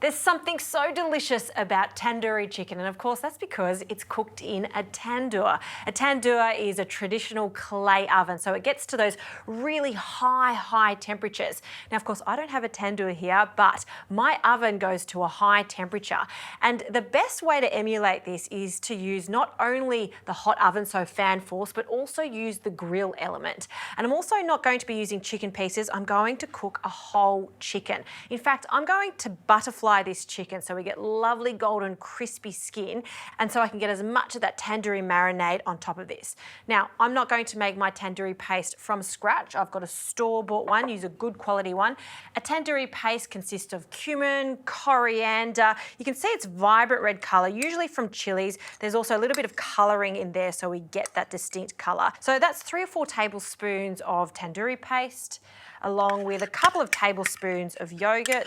There's something so delicious about tandoori chicken, and of course that's because it's cooked in a tandoor. A tandoor is a traditional clay oven, so it gets to those really high temperatures. Now of course I don't have a tandoor here, but my oven goes to a high temperature, and the best way to emulate this is to use not only the hot oven, so fan force, but also use the grill element. And I'm also not going to be using chicken pieces, I'm going to cook a whole chicken. In fact, I'm going to butterfly this chicken so we get lovely golden crispy skin, and so I can get as much of that tandoori marinade on top of this. Now I'm not going to make my tandoori paste from scratch. I've got a store-bought one, use a good quality one. A tandoori paste consists of cumin, coriander. You can see it's vibrant red colour, usually from chillies. There's also a little bit of colouring in there so we get that distinct colour. So that's 3 or 4 tablespoons of tandoori paste, along with a couple of tablespoons of yoghurt,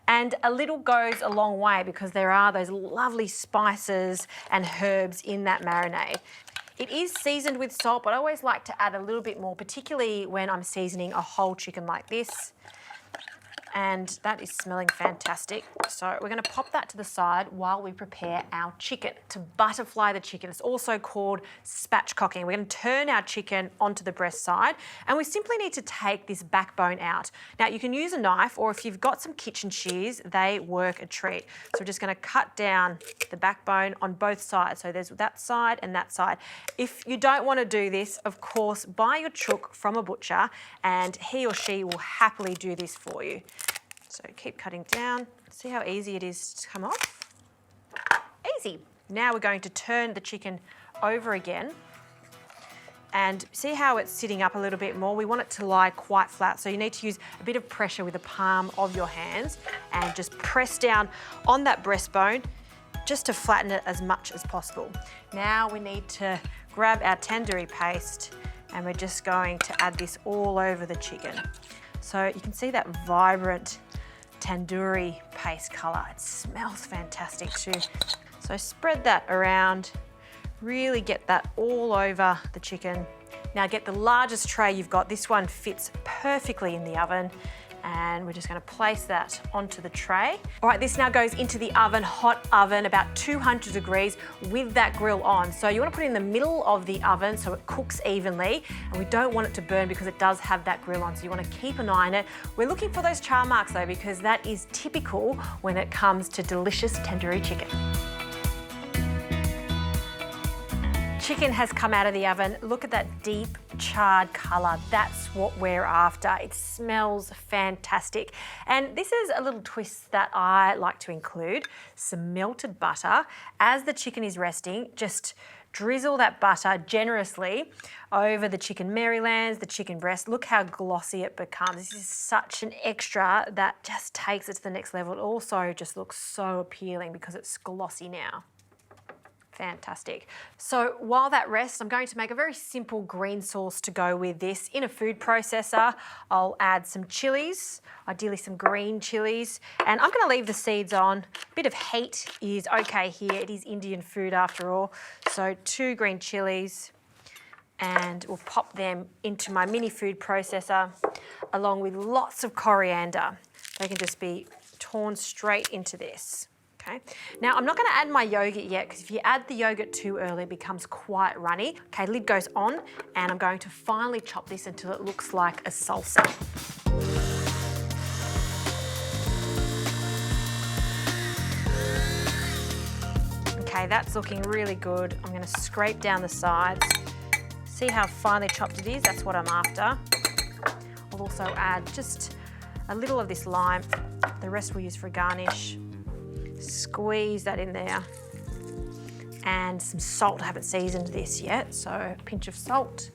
and a little goes a long way because there are those lovely spices and herbs in that marinade. It is seasoned with salt, but I always like to add a little bit more, particularly when I'm seasoning a whole chicken like this. And that is smelling fantastic. So we're going to pop that to the side while we prepare our chicken. To butterfly the chicken, it's also called spatchcocking. We're going to turn our chicken onto the breast side, and we simply need to take this backbone out. Now you can use a knife, or if you've got some kitchen shears, they work a treat. So we're just going to cut down the backbone on both sides. So there's that side and that side. If you don't want to do this, of course, buy your chook from a butcher and he or she will happily do this for you. So keep cutting down. See how easy it is to come off? Easy. Now we're going to turn the chicken over again, and see how it's sitting up a little bit more. We want it to lie quite flat, so you need to use a bit of pressure with the palm of your hands and just press down on that breastbone just to flatten it as much as possible. Now we need to grab our tandoori paste, and we're just going to add this all over the chicken. So you can see that vibrant tandoori paste colour. It smells fantastic too. So spread that around, really get that all over the chicken. Now get the largest tray you've got. This one fits perfectly in the oven, and we're just going to place that onto the tray. All right, this now goes into the oven, hot oven, about 200 degrees with that grill on. So you want to put it in the middle of the oven so it cooks evenly, and we don't want it to burn because it does have that grill on, so you want to keep an eye on it. We're looking for those char marks though, because that is typical when it comes to delicious tandoori chicken. Chicken has come out of the oven. Look at that deep charred colour. That's what we're after. It smells fantastic. And this is a little twist that I like to include. Some melted butter. As the chicken is resting, just drizzle that butter generously over the chicken Marylands, the chicken breast. Look how glossy it becomes. This is such an extra that just takes it to the next level. It also just looks so appealing because it's glossy now. Fantastic. So while that rests, I'm going to make a very simple green sauce to go with this. In a food processor, I'll add some chillies, ideally some green chillies, and I'm going to leave the seeds on. A bit of heat is okay here. It is Indian food after all. So 2 green chillies, and we'll pop them into my mini food processor, along with lots of coriander. They can just be torn straight into this. Okay. Now I'm not going to add my yogurt yet, because if you add the yogurt too early it becomes quite runny. Okay, lid goes on, and I'm going to finely chop this until it looks like a salsa. Okay, that's looking really good. I'm going to scrape down the sides. See how finely chopped it is? That's what I'm after. I'll also add just a little of this lime. The rest we'll use for garnish. Squeeze that in there, and some salt. I haven't seasoned this yet, so a pinch of salt,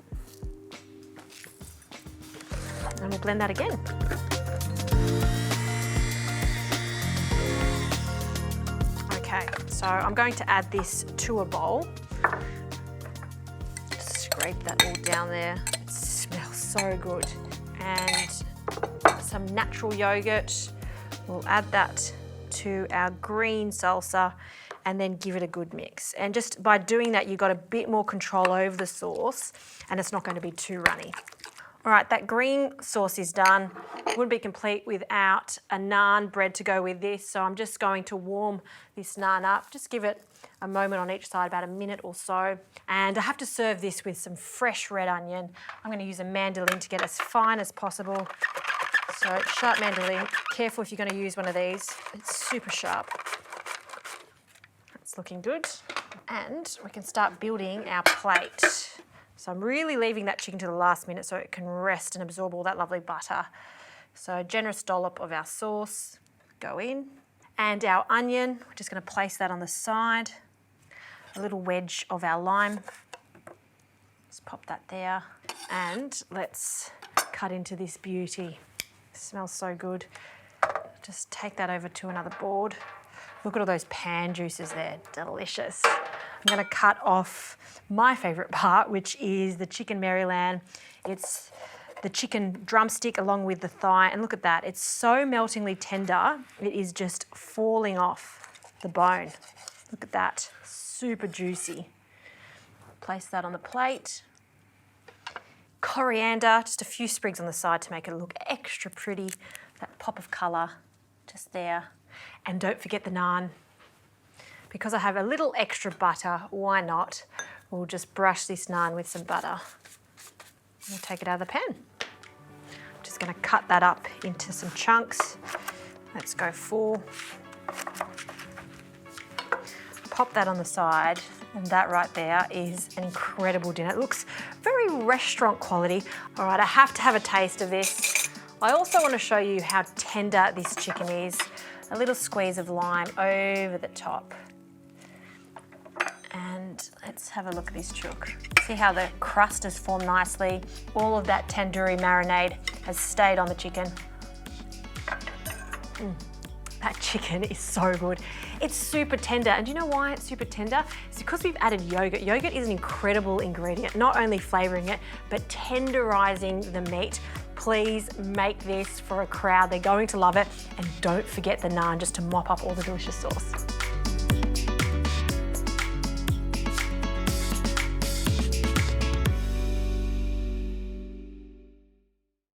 and we'll blend that again. Okay, so I'm going to add this to a bowl. Just scrape that all down there. It smells so good. And some natural yogurt. We'll add that to our green salsa, and then give it a good mix. And just by doing that, you've got a bit more control over the sauce, and it's not going to be too runny. All right, that green sauce is done. Wouldn't be complete without a naan bread to go with this. So I'm just going to warm this naan up. Just give it a moment on each side, about a minute or so. And I have to serve this with some fresh red onion. I'm going to use a mandolin to get as fine as possible. So sharp mandolin. Careful if you're going to use one of these. It's super sharp. It's looking good. And we can start building our plate. So I'm really leaving that chicken to the last minute so it can rest and absorb all that lovely butter. So a generous dollop of our sauce, go in. And our onion, we're just going to place that on the side. A little wedge of our lime. Just pop that there. And let's cut into this beauty. It smells so good. Just take that over to another board. Look at all those pan juices there, delicious. I'm going to cut off my favourite part, which is the chicken Maryland. It's the chicken drumstick along with the thigh, and look at that. It's so meltingly tender, it is just falling off the bone. Look at that, super juicy. Place that on the plate. Coriander, just a few sprigs on the side to make it look extra pretty. That pop of colour just there. And don't forget the naan. Because I have a little extra butter, why not? We'll just brush this naan with some butter. We'll take it out of the pan. I'm just going to cut that up into some chunks. Let's go 4. Pop that on the side, and that right there is an incredible dinner. It looks very restaurant quality. All right, I have to have a taste of this. I also want to show you how tender this chicken is. A little squeeze of lime over the top. And let's have a look at this chook. See how the crust has formed nicely. All of that tandoori marinade has stayed on the chicken. That chicken is so good. It's super tender, and do you know why it's super tender? It's because we've added yogurt. Yogurt is an incredible ingredient, not only flavouring it, but tenderising the meat. Please make this for a crowd. They're going to love it. And don't forget the naan just to mop up all the delicious sauce.